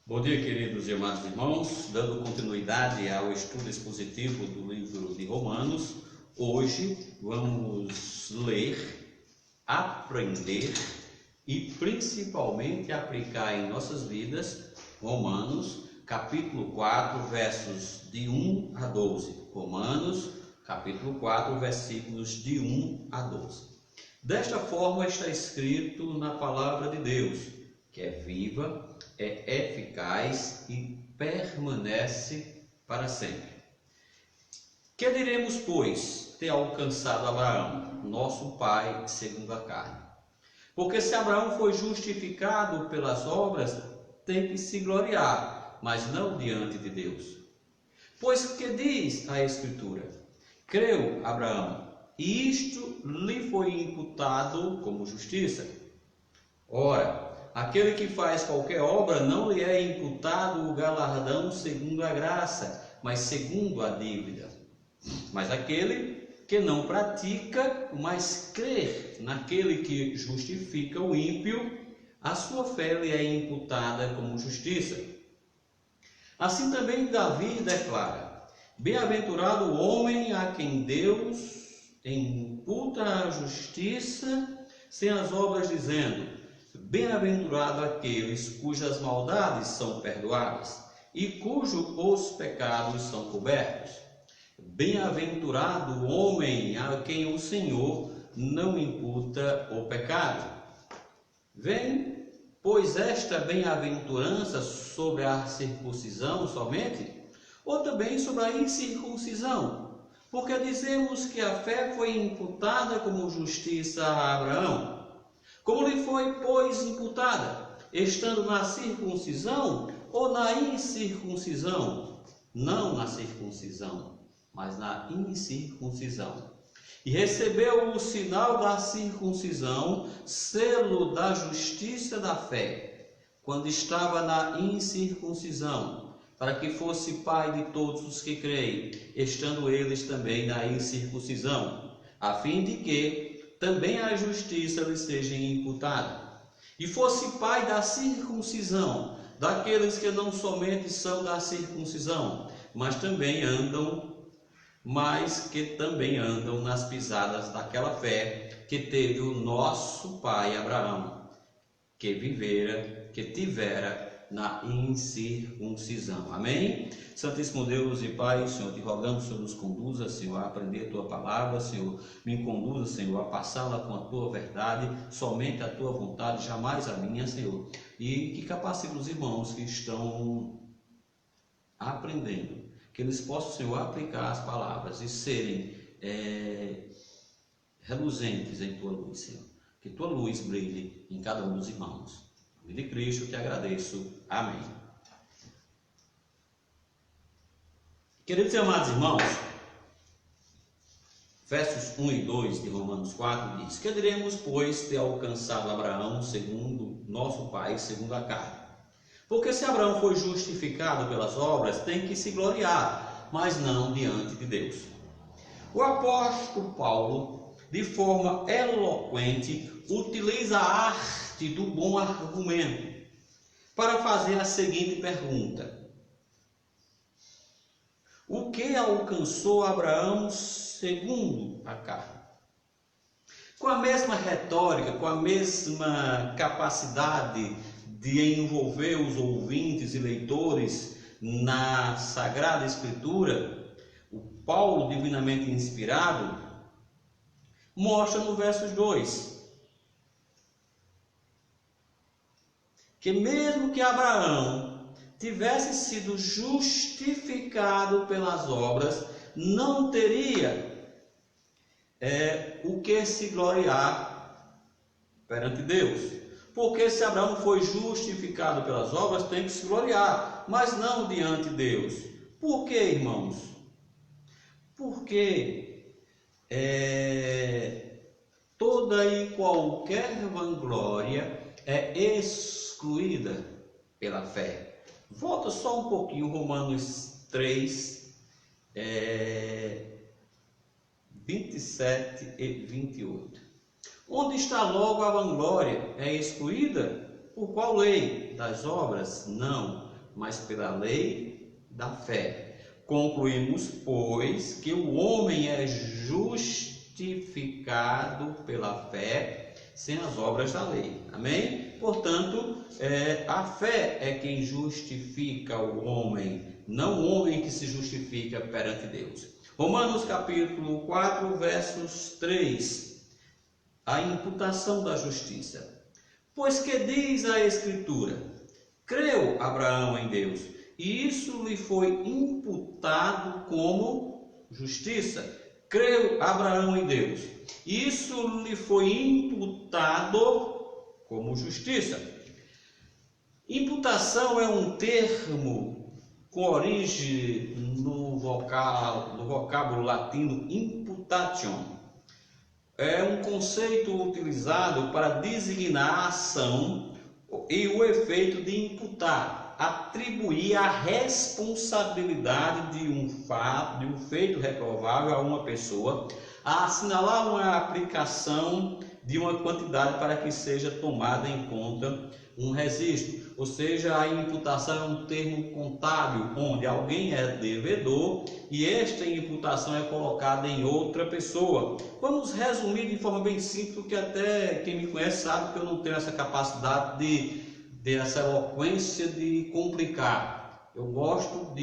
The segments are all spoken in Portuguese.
Bom dia, queridos e amados irmãos. Dando continuidade ao estudo expositivo do livro de Romanos, hoje vamos ler, aprender e principalmente aplicar em nossas vidas Romanos, capítulo 4, versos de 1 a 12. Romanos, capítulo 4, versículos de 1 a 12. Desta forma está escrito na palavra de Deus, que é viva, é eficaz e permanece para sempre. Que diremos, pois, ter alcançado Abraão, nosso pai segundo a carne? Porque se Abraão foi justificado pelas obras, tem que se gloriar, mas não diante de Deus. Pois que diz a Escritura? Creu Abraão, e isto lhe foi imputado como justiça. Ora, aquele que faz qualquer obra não lhe é imputado o galardão segundo a graça, mas segundo a dívida. Mas aquele que não pratica, mas crer naquele que justifica o ímpio, a sua fé lhe é imputada como justiça. Assim também Davi declara: bem-aventurado o homem a quem Deus imputa a justiça sem as obras, dizendo: bem-aventurado aqueles cujas maldades são perdoadas e cujos os pecados são cobertos. Bem-aventurado o homem a quem o Senhor não imputa o pecado. Vem, pois, esta bem-aventurança sobre a circuncisão somente, ou também sobre a incircuncisão? Porque dizemos que a fé foi imputada como justiça a Abraão. Como lhe foi, pois, imputada? Estando na circuncisão ou na incircuncisão? Não na circuncisão, mas na incircuncisão. E recebeu o sinal da circuncisão, selo da justiça da fé, quando estava na incircuncisão, para que fosse pai de todos os que creem, estando eles também na incircuncisão, a fim de que também a justiça lhe seja imputada, e fosse pai da circuncisão, daqueles que não somente são da circuncisão, mas que também andam nas pisadas daquela fé que teve o nosso pai Abraão, que tivera na incircuncisão. Amém? Santíssimo Deus e Pai, Senhor, te rogamos, Senhor, nos conduza, Senhor, a aprender a Tua palavra, Senhor, me conduza, Senhor, a passá-la com a Tua verdade, somente a Tua vontade, jamais a minha, Senhor, e que capacite os irmãos que estão aprendendo, que eles possam, Senhor, aplicar as palavras e serem reluzentes em Tua luz, Senhor, que Tua luz brilhe em cada um dos irmãos. Em nome de Cristo te agradeço. Amém. Queridos e amados irmãos, versos 1 e 2 de Romanos 4 diz: que diremos, pois, ter alcançado Abraão, segundo nosso pai, segundo a carne? Porque se Abraão foi justificado pelas obras, tem que se gloriar, mas não diante de Deus. O apóstolo Paulo, de forma eloquente, utiliza a arte do bom argumento para fazer a seguinte pergunta: o que alcançou Abraão segundo a carne? Com a mesma retórica, com a mesma capacidade de envolver os ouvintes e leitores na Sagrada Escritura, o Paulo, divinamente inspirado, mostra no verso 2 que mesmo que Abraão tivesse sido justificado pelas obras, não teria o que se gloriar perante Deus. Porque se Abraão foi justificado pelas obras, tem que se gloriar, mas não diante de Deus. Por quê, irmãos? Porque toda e qualquer vanglória é excluída pela fé. Volta só um pouquinho, Romanos 3, 27 e 28. Onde está logo a vanglória? É excluída? Por qual lei? Das obras? Não, mas pela lei da fé. Concluímos, pois, que o homem é justificado pela fé, sem as obras da lei. Amém? Portanto, a fé é quem justifica o homem, não o homem que se justifica perante Deus. Romanos capítulo 4, versos 3. A imputação da justiça. Pois que diz a Escritura: creu Abraão em Deus, e isso lhe foi imputado como justiça. Creu Abraão em Deus, isso lhe foi imputado como justiça. Imputação é um termo com origem no vocábulo latino imputation. É um conceito utilizado para designar a ação e o efeito de imputar, atribuir a responsabilidade de um fato, de um feito reprovável a uma pessoa, a assinalar uma aplicação de uma quantidade para que seja tomada em conta um registro. Ou seja, a imputação é um termo contábil, onde alguém é devedor e esta imputação é colocada em outra pessoa. Vamos resumir de forma bem simples, porque até quem me conhece sabe que eu não tenho essa capacidade essa eloquência de complicar. Eu gosto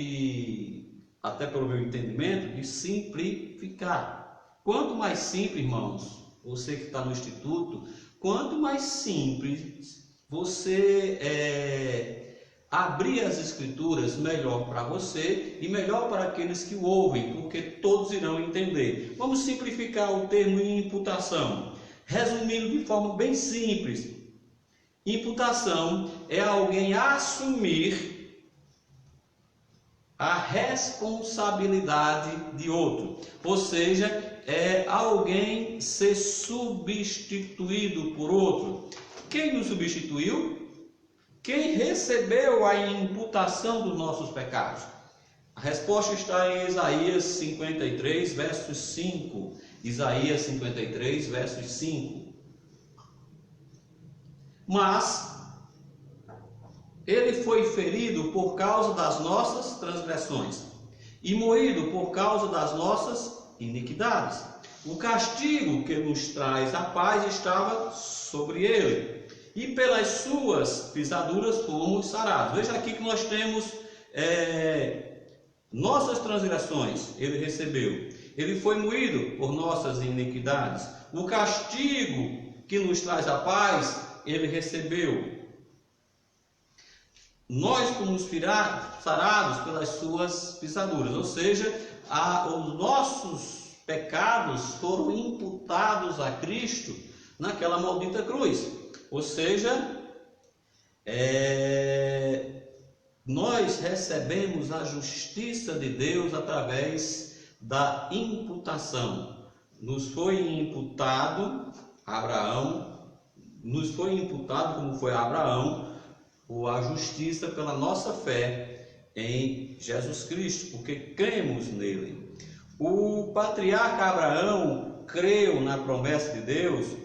até pelo meu entendimento, de simplificar. Quanto mais simples, irmãos, você que está no instituto, quanto mais simples você abrir as escrituras, melhor para você e melhor para aqueles que o ouvem, porque todos irão entender. Vamos simplificar o termo imputação, resumindo de forma bem simples. Imputação é alguém assumir a responsabilidade de outro, ou seja, é alguém ser substituído por outro. Quem nos substituiu? Quem recebeu a imputação dos nossos pecados? A resposta está em Isaías 53, versos 5. Isaías 53, versos 5. Mas ele foi ferido por causa das nossas transgressões e moído por causa das nossas iniquidades. O castigo que nos traz a paz estava sobre ele, e pelas suas pisaduras fomos sarados. Veja aqui que nós temos nossas transgressões, ele recebeu. Ele foi moído por nossas iniquidades. O castigo que nos traz a paz, ele recebeu. Nós fomos sarados pelas suas pisaduras, ou seja, os nossos pecados foram imputados a Cristo naquela maldita cruz. Ou seja, nós recebemos a justiça de Deus através da imputação. Nos foi imputado como foi Abraão, a justiça pela nossa fé em Jesus Cristo, porque cremos nele. O patriarca Abraão creu na promessa de Deus,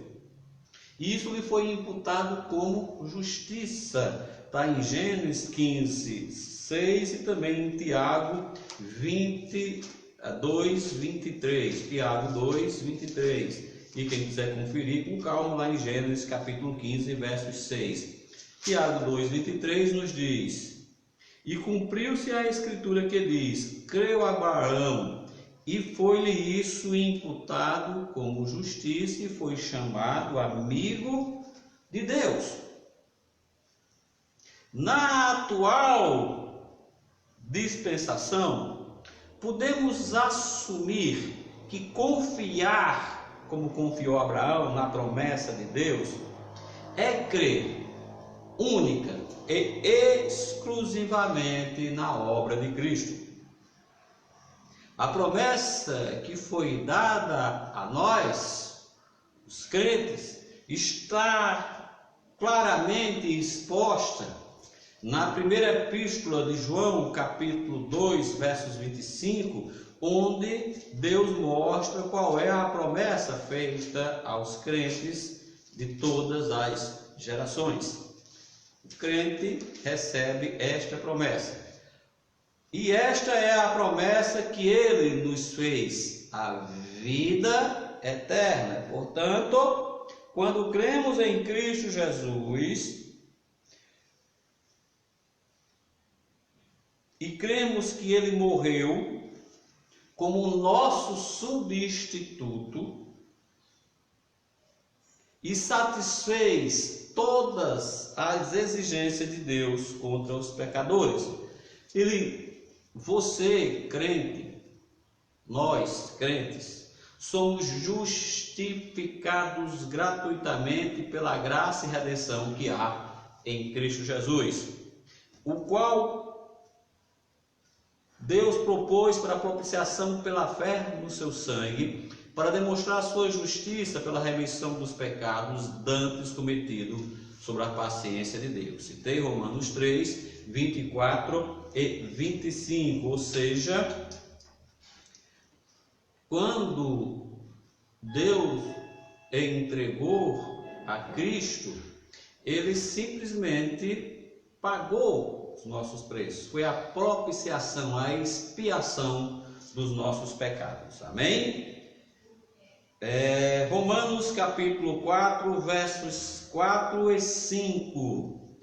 e isso lhe foi imputado como justiça. Está em Gênesis 15, 6 e também em Tiago 2, 23. Tiago 2, 23. E quem quiser conferir com calma, lá em Gênesis capítulo 15, versos 6. Tiago 2, 23 nos diz: e cumpriu-se a escritura que diz: creu Abraão, e foi-lhe isso imputado como justiça, e foi chamado amigo de Deus. Na atual dispensação, podemos assumir que confiar, como confiou Abraão na promessa de Deus, é crer única e exclusivamente na obra de Cristo. A promessa que foi dada a nós, os crentes, está claramente exposta na primeira epístola de João, capítulo 2, versos 25, onde Deus mostra qual é a promessa feita aos crentes de todas as gerações. o crente recebe esta promessa. E esta é a promessa que ele nos fez, a vida eterna. Portanto, quando cremos em Cristo Jesus e cremos que ele morreu como o nosso substituto e satisfez todas as exigências de Deus contra os pecadores. Você, crente, nós, crentes, somos justificados gratuitamente pela graça e redenção que há em Cristo Jesus, o qual Deus propôs para a propiciação pela fé no seu sangue, para demonstrar a sua justiça pela remissão dos pecados dantes cometidos sobre a paciência de Deus. Citei Romanos 3, 24 e 25, ou seja, quando Deus entregou a Cristo, ele simplesmente pagou os nossos preços. Foi a propiciação, a expiação dos nossos pecados. Amém? Romanos capítulo 4, versos 4 e 5.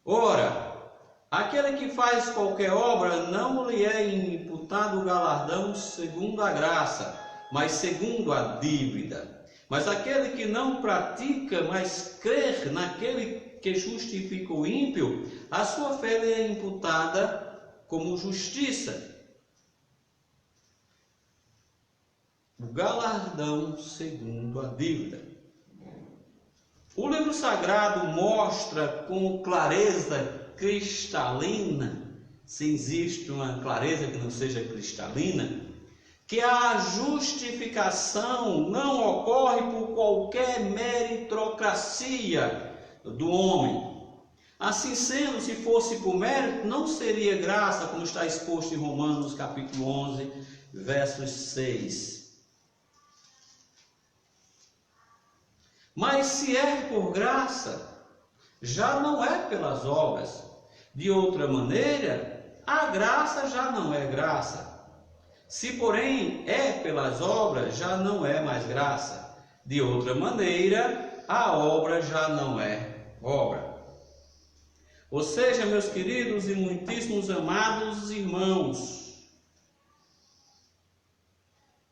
Ora, aquele que faz qualquer obra não lhe é imputado o galardão segundo a graça, mas segundo a dívida. Mas aquele que não pratica, mas crer naquele que justifica o ímpio, a sua fé lhe é imputada como justiça. O galardão segundo a dívida. O livro sagrado mostra com clareza cristalina, se existe uma clareza que não seja cristalina, que a justificação não ocorre por qualquer meritocracia do homem. Assim sendo, se fosse por mérito, não seria graça, como está exposto em Romanos capítulo 11, versos 6. Mas se é por graça, já não é pelas obras. De outra maneira, a graça já não é graça. Se, porém, é pelas obras, já não é mais graça. De outra maneira, a obra já não é obra. Ou seja, meus queridos e muitíssimos amados irmãos,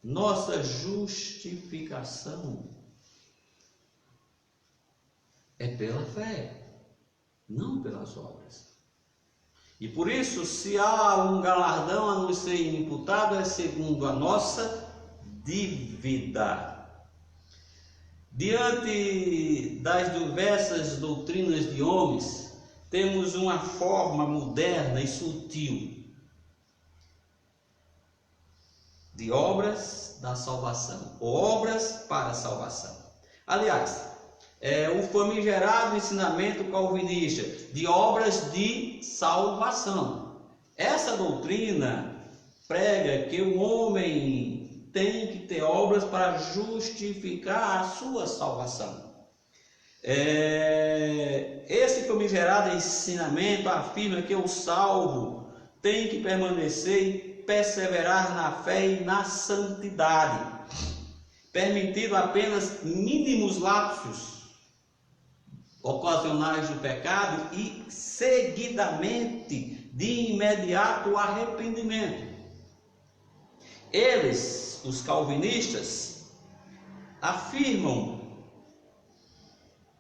nossa justificação é pela fé, não pelas obras. E por isso, se há um galardão a nos ser imputado, é segundo a nossa dívida. Diante das diversas doutrinas de homens, temos uma forma moderna e sutil de obras da salvação, obras para a salvação. Aliás, o famigerado ensinamento calvinista de obras de salvação. Essa doutrina prega que o homem tem que ter obras para justificar a sua salvação. Esse famigerado ensinamento afirma que o salvo tem que permanecer e perseverar na fé e na santidade, permitindo apenas mínimos lapsos ocasionais do pecado e seguidamente de imediato arrependimento. Eles, os calvinistas, afirmam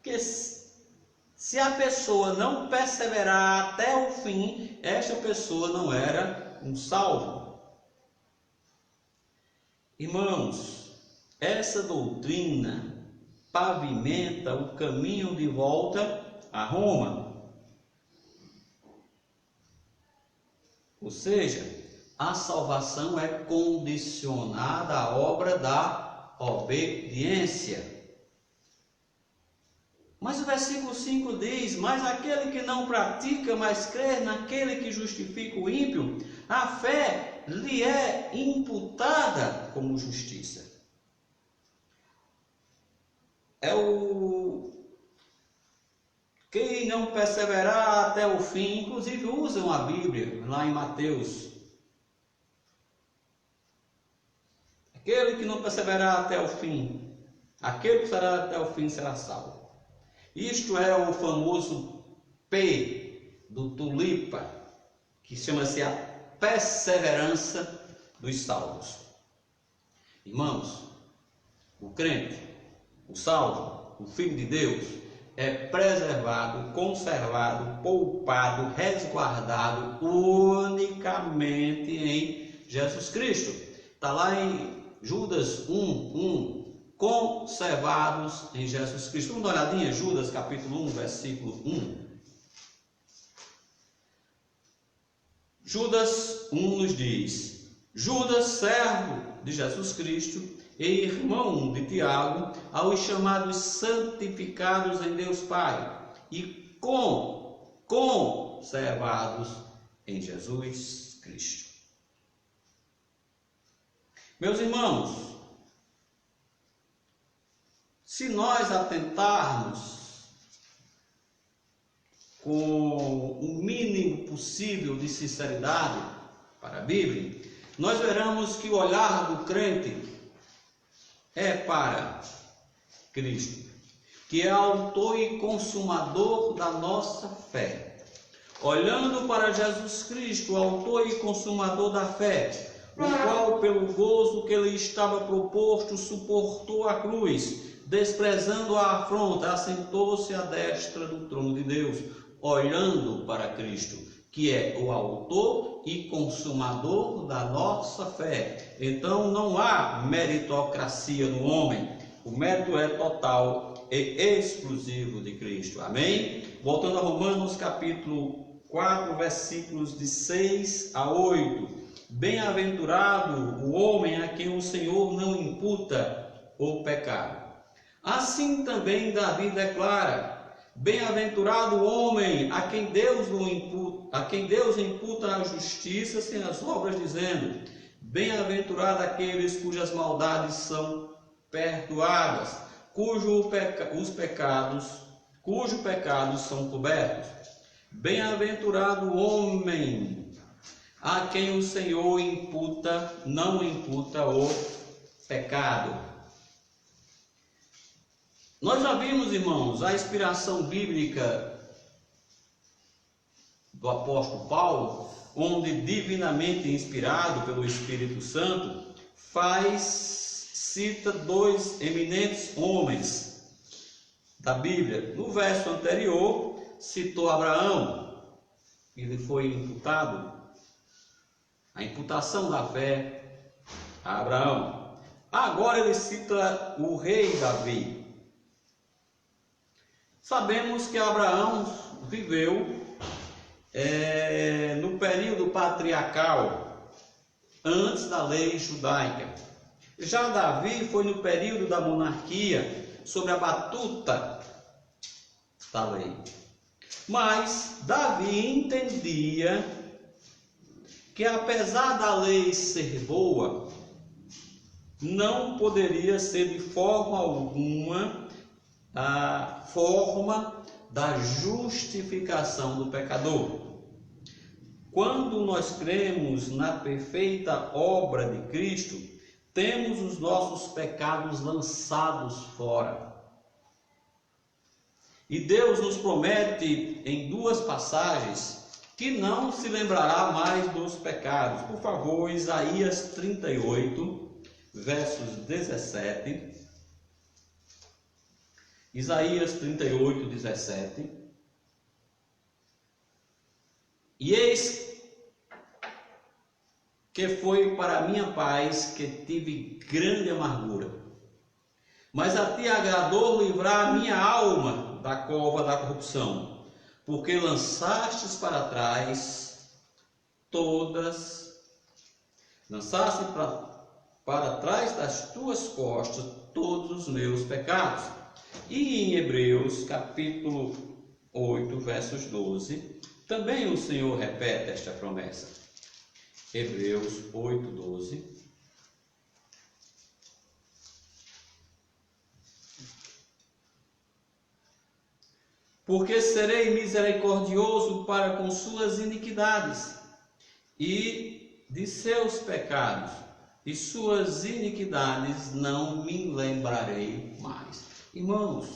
que se a pessoa não perseverar até o fim, esta pessoa não era um salvo. Irmãos, essa doutrina pavimenta o caminho de volta a Roma. Ou seja, a salvação é condicionada à obra da obediência. Mas o versículo 5 diz: mas aquele que não pratica, mas crê naquele que justifica o ímpio, a fé lhe é imputada como justiça. Quem não perseverar até o fim, inclusive usam a Bíblia lá em Mateus. Aquele que não perseverar até o fim, aquele que será até o fim será salvo. Isto é o famoso P do tulipa, que chama-se a perseverança dos salvos. Irmãos, o crente, o salvo, o Filho de Deus, é preservado, conservado, poupado, resguardado unicamente em Jesus Cristo. Está lá em Judas 1:1, conservados em Jesus Cristo. Vamos dar uma olhadinha, Judas capítulo 1, versículo 1. Judas 1 nos diz: Judas, servo de Jesus Cristo e irmão de Tiago, aos chamados santificados em Deus Pai e conservados em Jesus Cristo. Meus irmãos, se nós atentarmos com o mínimo possível de sinceridade para a Bíblia, nós veremos que o olhar do crente é para Cristo, que é autor e consumador da nossa fé. Olhando para Jesus Cristo, autor e consumador da fé, o qual, pelo gozo que lhe estava proposto, suportou a cruz, desprezando a afronta, assentou-se à destra do trono de Deus, olhando para Cristo, que é o autor e consumador da nossa fé. Então não há meritocracia no homem, o mérito é total e exclusivo de Cristo. Amém? Voltando a Romanos capítulo 4, versículos de 6 a 8. Bem-aventurado o homem a quem o Senhor não imputa o pecado. Assim também Davi declara: bem-aventurado o homem a quem Deus imputa a justiça sem as obras, dizendo: bem-aventurado aqueles cujas maldades são perdoadas, cujos pecados são cobertos. Bem-aventurado o homem a quem o Senhor não imputa o pecado. Nós já vimos, irmãos, a inspiração bíblica do apóstolo Paulo, onde, divinamente inspirado pelo Espírito Santo, cita dois eminentes homens da Bíblia. No verso anterior, citou Abraão, ele foi imputado, a imputação da fé a Abraão. Agora ele cita o rei Davi. Sabemos que Abraão viveu no período patriarcal, antes da lei judaica. Já Davi foi no período da monarquia, sob a batuta da lei. Mas Davi entendia que, apesar da lei ser boa, não poderia ser de forma alguma a forma da justificação do pecador. Quando nós cremos na perfeita obra de Cristo, temos os nossos pecados lançados fora. E Deus nos promete em duas passagens que não se lembrará mais dos pecados. Por favor, Isaías 38, versos 17. Isaías 38, 17. E eis que foi para a minha paz que tive grande amargura, mas a ti agradou livrar a minha alma da cova da corrupção, porque lançaste para trás das tuas costas todos os meus pecados. E em Hebreus capítulo 8, versos 12, também o Senhor repete esta promessa. Hebreus 8, 12. porque serei misericordioso para com suas iniquidades, e de seus pecados e suas iniquidades não me lembrarei mais. Irmãos,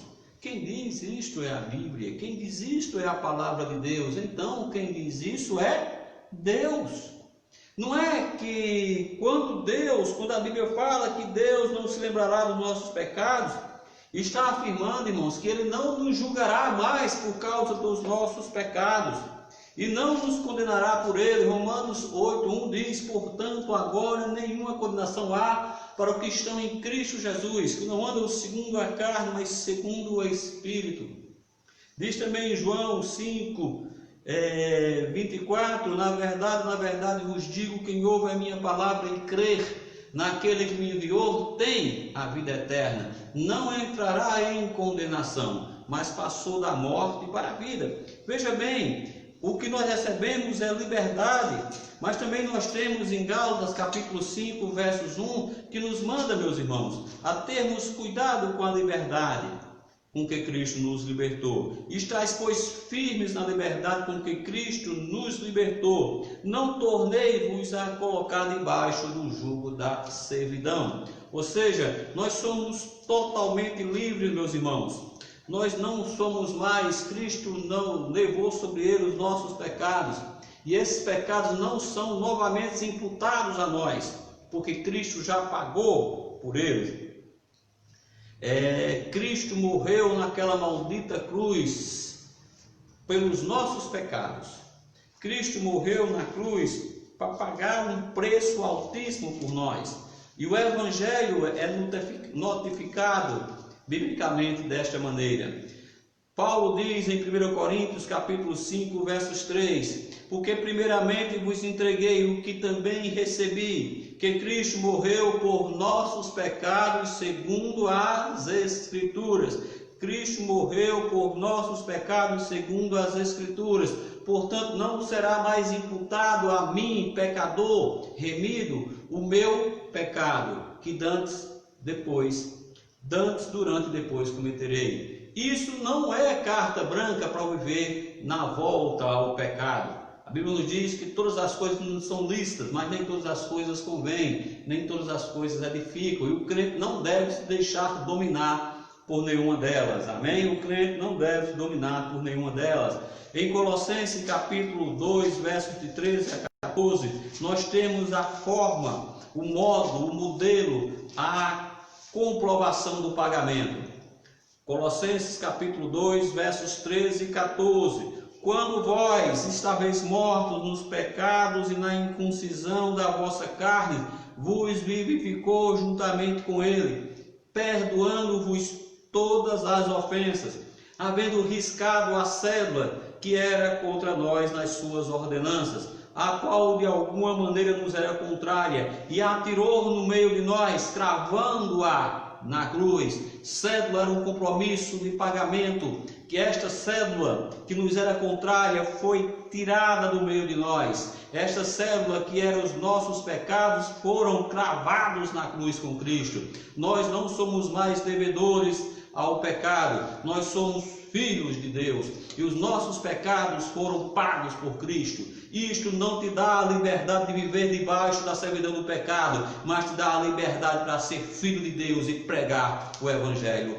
quem diz isto é a Bíblia, quem diz isto é a palavra de Deus. Então quem diz isso é Deus. Não é que quando a Bíblia fala que Deus não se lembrará dos nossos pecados, está afirmando, irmãos, que Ele não nos julgará mais por causa dos nossos pecados e não nos condenará por ele. Romanos 8:1 diz: portanto, agora nenhuma condenação há para os que estão em Cristo Jesus, que não andam segundo a carne, mas segundo o Espírito. Diz também em João 5:24: na verdade vos digo, quem ouve a minha palavra e crer naquele que me enviou tem a vida eterna, não entrará em condenação, mas passou da morte para a vida. Veja bem, o que nós recebemos é liberdade, mas também nós temos em Gálatas capítulo 5, versos 1, que nos manda, meus irmãos, a termos cuidado com a liberdade com que Cristo nos libertou. Estais, pois, firmes na liberdade com que Cristo nos libertou. Não tornei-vos a colocar debaixo do jugo da servidão. Ou seja, nós somos totalmente livres, meus irmãos. Nós não somos mais, Cristo não levou sobre ele os nossos pecados. E esses pecados não são novamente imputados a nós, porque Cristo já pagou por eles. Cristo morreu naquela maldita cruz pelos nossos pecados. Cristo morreu na cruz para pagar um preço altíssimo por nós. E o Evangelho é notificado biblicamente desta maneira. Paulo diz em 1 Coríntios capítulo 5, versos 3: porque primeiramente vos entreguei o que também recebi, que Cristo morreu por nossos pecados segundo as Escrituras. Cristo morreu por nossos pecados segundo as Escrituras. Portanto, não será mais imputado a mim, pecador, remido, o meu pecado, que dantes, durante e depois cometerei. Isso não é carta branca para viver na volta ao pecado. A Bíblia nos diz que todas as coisas não são lícitas, mas nem todas as coisas convêm, nem todas as coisas edificam, e o crente não deve se deixar dominar por nenhuma delas. Amém? O crente não deve se dominar por nenhuma delas. Em Colossenses capítulo 2, versos de 13 a 14, nós temos a forma, o modo, o modelo, a comprovação do pagamento. Colossenses capítulo 2, versos 13 e 14: quando vós estáveis mortos nos pecados e na incircuncisão da vossa carne, vos vivificou juntamente com ele, perdoando-vos todas as ofensas, havendo riscado a cédula que era contra nós nas suas ordenanças, a qual de alguma maneira nos era contrária, e a atirou no meio de nós, cravando-a na cruz. Cédula era um compromisso de pagamento, que esta cédula que nos era contrária foi tirada do meio de nós. Esta cédula que era os nossos pecados foram cravados na cruz com Cristo. Nós não somos mais devedores ao pecado, nós somos filhos de Deus, e os nossos pecados foram pagos por Cristo. Isto não te dá a liberdade de viver debaixo da servidão do pecado, mas te dá a liberdade para ser filho de Deus e pregar o Evangelho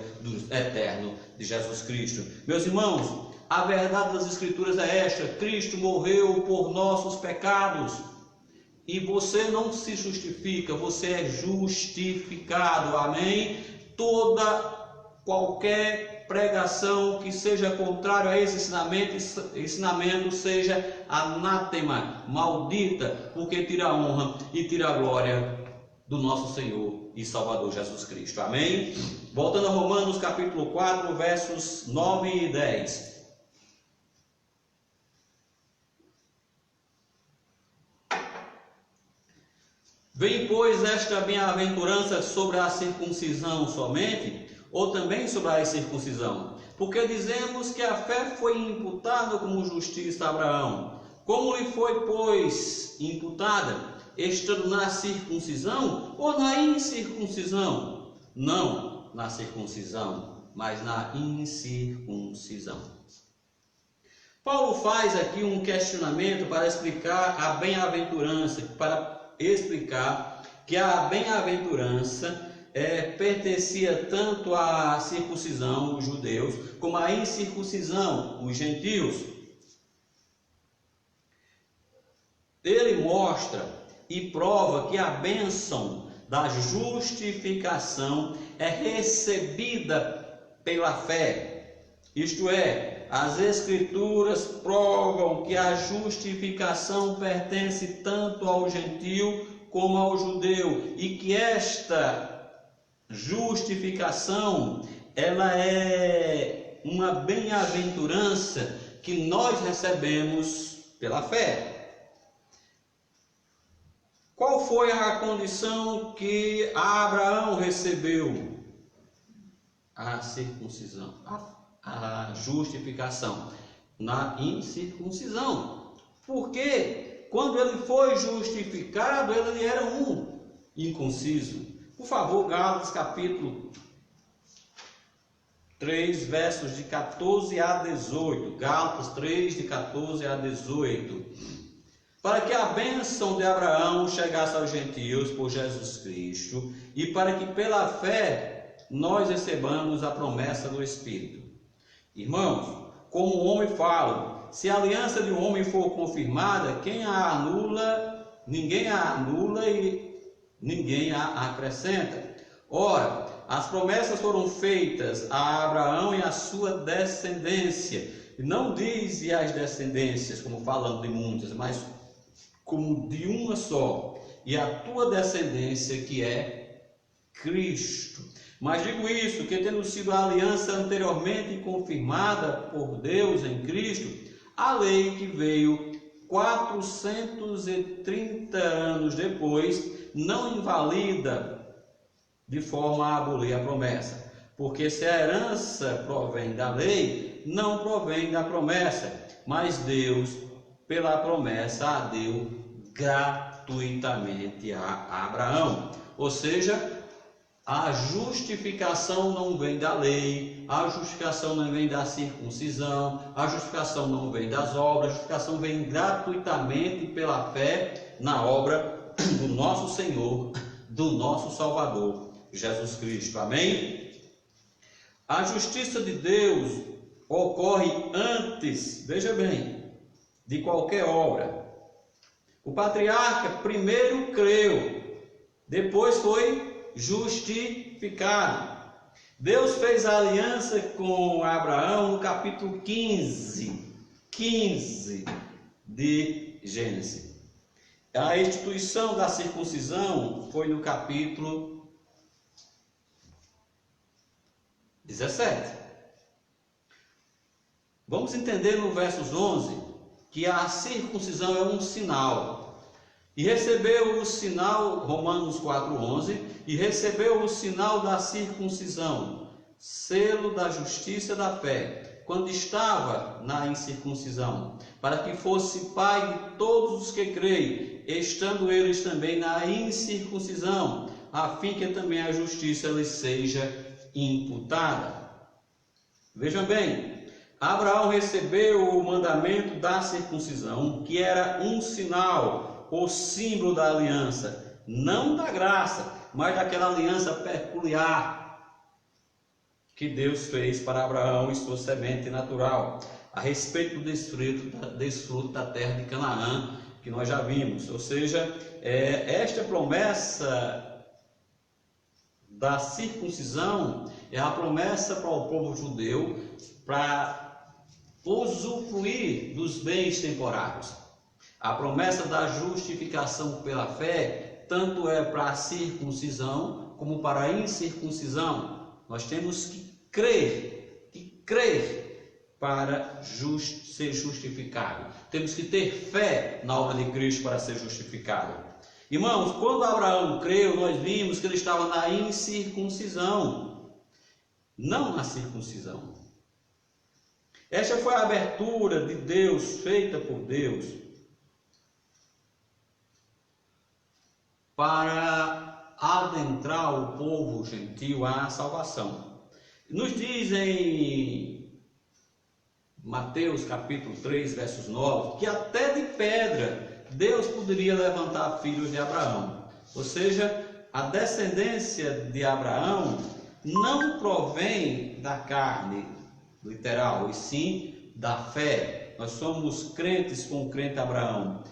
eterno de Jesus Cristo. Meus irmãos, a verdade das Escrituras é esta: Cristo morreu por nossos pecados, e você não se justifica, você é justificado. Amém? Qualquer pregação que seja contrário a esse ensinamento seja anátema, maldita, porque tira a honra e tira a glória do nosso Senhor e Salvador Jesus Cristo. Amém? Voltando a Romanos capítulo 4, versos 9 e 10. Vem, pois, esta bem-aventurança sobre a circuncisão somente, ou também sobre a incircuncisão? Porque dizemos que a fé foi imputada como justiça a Abraão. Como lhe foi, pois, imputada? Estando na circuncisão ou na incircuncisão? Não na circuncisão, mas na incircuncisão. Paulo faz aqui um questionamento para explicar a bem-aventurança, que a bem-aventurança pertencia tanto à circuncisão, os judeus, como à incircuncisão, os gentios. Ele mostra e prova que a bênção da justificação é recebida pela fé. Isto é, as Escrituras provam que a justificação pertence tanto ao gentio como ao judeu, e que esta justificação, ela é uma bem-aventurança que nós recebemos pela fé. Qual foi a condição que Abraão recebeu? A circuncisão, a justificação na incircuncisão. Porque quando ele foi justificado, ele era um inconciso. Por favor, Gálatas capítulo 3, versos de 14 a 18. Gálatas 3, de 14 a 18. Para que a bênção de Abraão chegasse aos gentios por Jesus Cristo, e para que pela fé nós recebamos a promessa do Espírito. Irmãos, como o homem fala, se a aliança de um homem for confirmada, quem a anula, ninguém a anula e ninguém a acrescenta. Ora, as promessas foram feitas a Abraão e a sua descendência. Não diz e as descendências, como falando de muitas, mas como de uma só. E a tua descendência, que é Cristo. Mas digo isso, que tendo sido a aliança anteriormente confirmada por Deus em Cristo, a lei que veio 430 anos depois, não invalida de forma a abolir a promessa. Porque se a herança provém da lei, não provém da promessa, mas Deus, pela promessa, a deu gratuitamente a Abraão. Ou seja, a justificação não vem da lei, a justificação não vem da circuncisão, a justificação não vem das obras, a justificação vem gratuitamente pela fé na obra do nosso Senhor, do nosso Salvador, Jesus Cristo. Amém? A justiça de Deus ocorre antes, veja bem, de qualquer obra. O patriarca primeiro creu, depois foi justificado. Deus fez a aliança com Abraão no capítulo 15 de Gênesis. A instituição da circuncisão foi no capítulo 17. Vamos entender no versos 11 que a circuncisão é um sinal. E recebeu o sinal, Romanos 4:11, e recebeu o sinal da circuncisão, selo da justiça da fé, quando estava na incircuncisão, para que fosse pai de todos os que creem, estando eles também na incircuncisão, a fim que também a justiça lhes seja imputada. Vejam bem, Abraão recebeu o mandamento da circuncisão, que era um sinal, o símbolo da aliança, não da graça, mas daquela aliança peculiar que Deus fez para Abraão e sua semente natural, a respeito do desfruto da terra de Canaã, que nós já vimos. Ou seja, esta promessa da circuncisão é a promessa para o povo judeu para usufruir dos bens temporários. A promessa da justificação pela fé tanto é para a circuncisão como para a incircuncisão. Nós temos que crer para ser justificado. Temos que ter fé na obra de Cristo para ser justificado. Irmãos, quando Abraão creu, nós vimos que ele estava na incircuncisão, não na circuncisão. Esta foi a abertura de Deus, feita por Deus, para adentrar o povo gentil à salvação. Nos diz em Mateus capítulo 3, versos 9, que até de pedra Deus poderia levantar filhos de Abraão. Ou seja, a descendência de Abraão não provém da carne literal, e sim da fé. Nós somos crentes com o crente Abraão.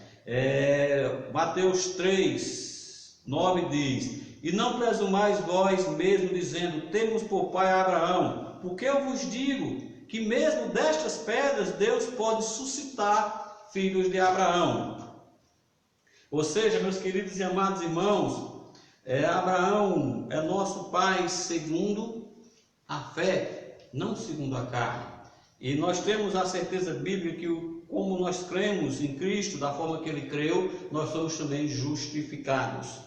Mateus 3, 9 diz: e não presumais vós mesmo dizendo, temos por pai Abraão, porque eu vos digo que mesmo destas pedras Deus pode suscitar filhos de Abraão. Ou seja, meus queridos e amados irmãos, Abraão é nosso pai segundo a fé, não segundo a carne. E nós temos a certeza bíblica que como nós cremos em Cristo, da forma que Ele creu, nós somos também justificados.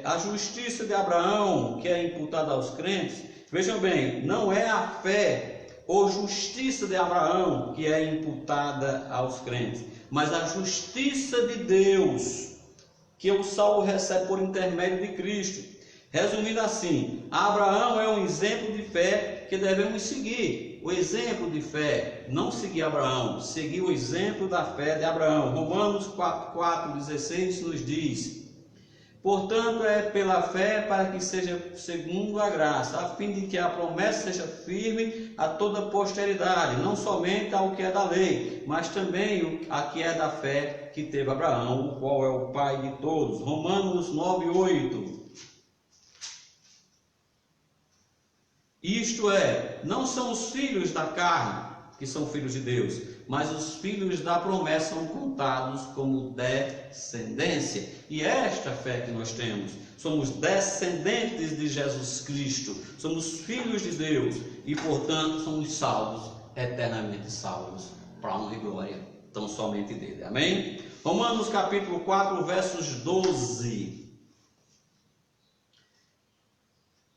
A justiça de Abraão, que é imputada aos crentes, vejam bem, não é a fé ou justiça de Abraão que é imputada aos crentes, mas a justiça de Deus, que o salvo recebe por intermédio de Cristo. Resumindo assim, Abraão é um exemplo de fé que devemos seguir. O exemplo de fé, não seguir Abraão, seguir o exemplo da fé de Abraão. Romanos 4:16 nos diz: portanto, é pela fé para que seja segundo a graça, a fim de que a promessa seja firme a toda a posteridade, não somente ao que é da lei, mas também a que é da fé que teve Abraão, o qual é o pai de todos. Romanos 9:8. Isto é, não são os filhos da carne que são filhos de Deus, mas os filhos da promessa são contados como descendência. E é esta fé que nós temos. Somos descendentes de Jesus Cristo, somos filhos de Deus e, portanto, somos salvos, eternamente salvos, para a honra e glória tão somente dele. Amém? Romanos capítulo 4, versos 12.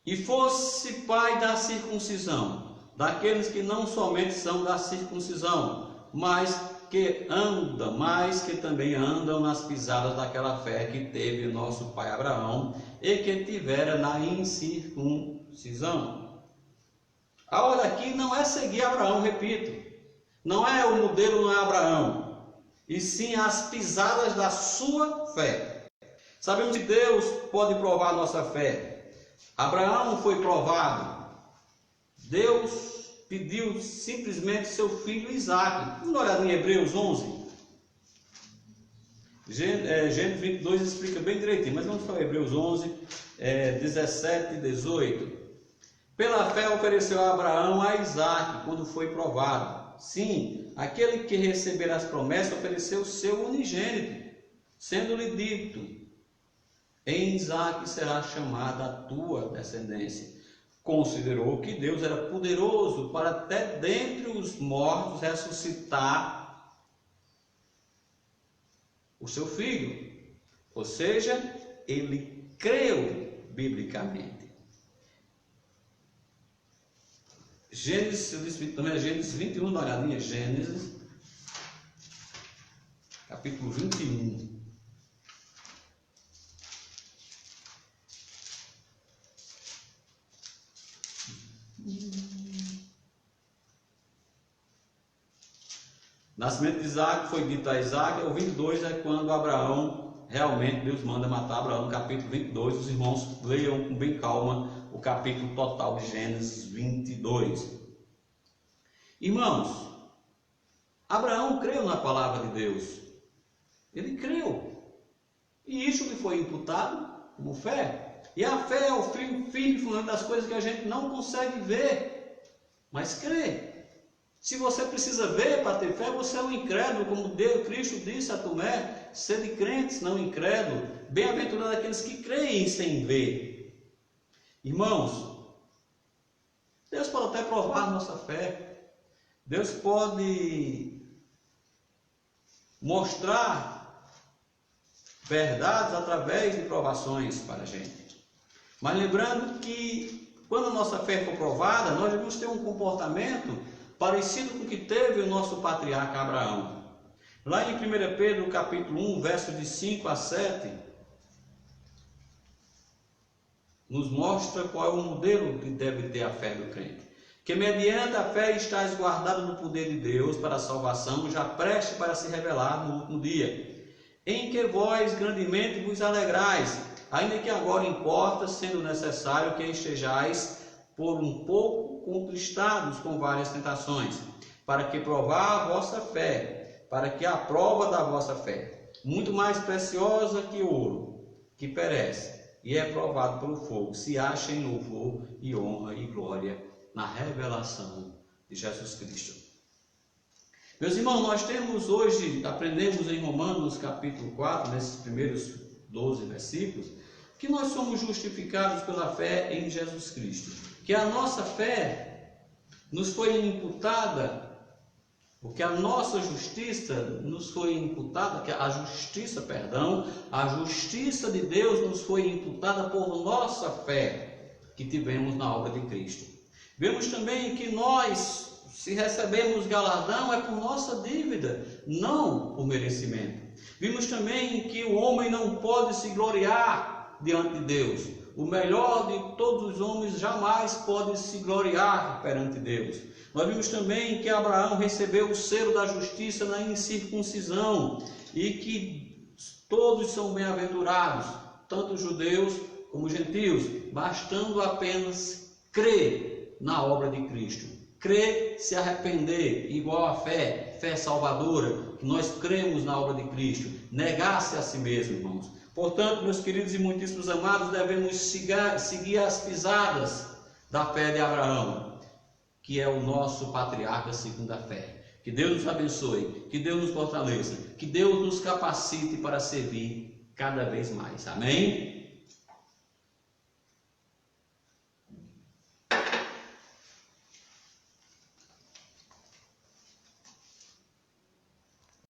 E fosse pai da circuncisão, daqueles que não somente são da circuncisão, mas que também andam nas pisadas daquela fé que teve o nosso pai Abraão e que tivera na incircuncisão. A hora aqui não é seguir Abraão, repito, não é o modelo, não é Abraão, e sim as pisadas da sua fé. Sabemos que Deus pode provar a nossa fé. Abraão foi provado. Deus pediu simplesmente seu filho Isaque. Vamos olhar em Hebreus 11. Gênesis 22 explica bem direitinho, mas vamos para Hebreus 11, 17 e 18. Pela fé ofereceu Abraão a Isaque quando foi provado. Sim, aquele que receber as promessas ofereceu o seu unigênito, sendo-lhe dito: em Isaque será chamada a tua descendência. Considerou que Deus era poderoso para até dentre os mortos ressuscitar o seu filho. Ou seja, ele creu biblicamente. Gênesis 21, dá uma olhadinha, Gênesis capítulo 21. Nascimento de Isaac foi dito a Isaac. O 22 é quando Abraão, realmente Deus manda matar Abraão, no capítulo 22. Os irmãos leiam com bem calma o capítulo total de Gênesis 22. Irmãos, Abraão creu na palavra de Deus. Ele creu. E isso lhe foi imputado como fé. E a fé é o firme das coisas que a gente não consegue ver, mas crê. Se você precisa ver para ter fé, você é um incrédulo, como Cristo disse a Tomé: sede crentes, não incrédulo. Bem-aventurado aqueles que creem sem ver. Irmãos, Deus pode até provar a nossa fé. Deus pode mostrar verdades através de provações para a gente. Mas lembrando que quando a nossa fé for provada, nós devemos ter um comportamento parecido com o que teve o nosso patriarca Abraão. Lá em 1 Pedro capítulo 1, versos de 5 a 7, nos mostra qual é o modelo que deve ter a fé do crente. que mediante a fé estáis guardados no poder de Deus para a salvação, já preste para se revelar no último dia, em que vós grandemente vos alegrais, ainda que agora importa, sendo necessário que estejais por um pouco contristados com várias tentações, para que provar a vossa fé, para que a prova da vossa fé, muito mais preciosa que ouro, que perece, e é provado pelo fogo, se acha em louvor e honra e glória na revelação de Jesus Cristo. Meus irmãos, nós temos hoje, aprendemos em Romanos capítulo 4, nesses primeiros 12 versículos, que nós somos justificados pela fé em Jesus Cristo, que a nossa fé nos foi imputada, porque a nossa justiça nos foi imputada, que a justiça de Deus nos foi imputada por nossa fé que tivemos na obra de Cristo. Vemos também que nós, se recebemos galardão, é por nossa dívida, não por merecimento. Vimos também que o homem não pode se gloriar diante de Deus. O melhor de todos os homens jamais pode se gloriar perante Deus. Nós vimos também que Abraão recebeu o selo da justiça na incircuncisão e que todos são bem-aventurados, tanto judeus como gentios, bastando apenas crer na obra de Cristo. Crer, se arrepender, igual a fé salvadora, que nós cremos na obra de Cristo, negar-se a si mesmo, irmãos. Portanto, meus queridos e muitíssimos amados, devemos seguir as pisadas da fé de Abraão, que é o nosso patriarca segundo a fé. Que Deus nos abençoe, que Deus nos fortaleça, que Deus nos capacite para servir cada vez mais. Amém?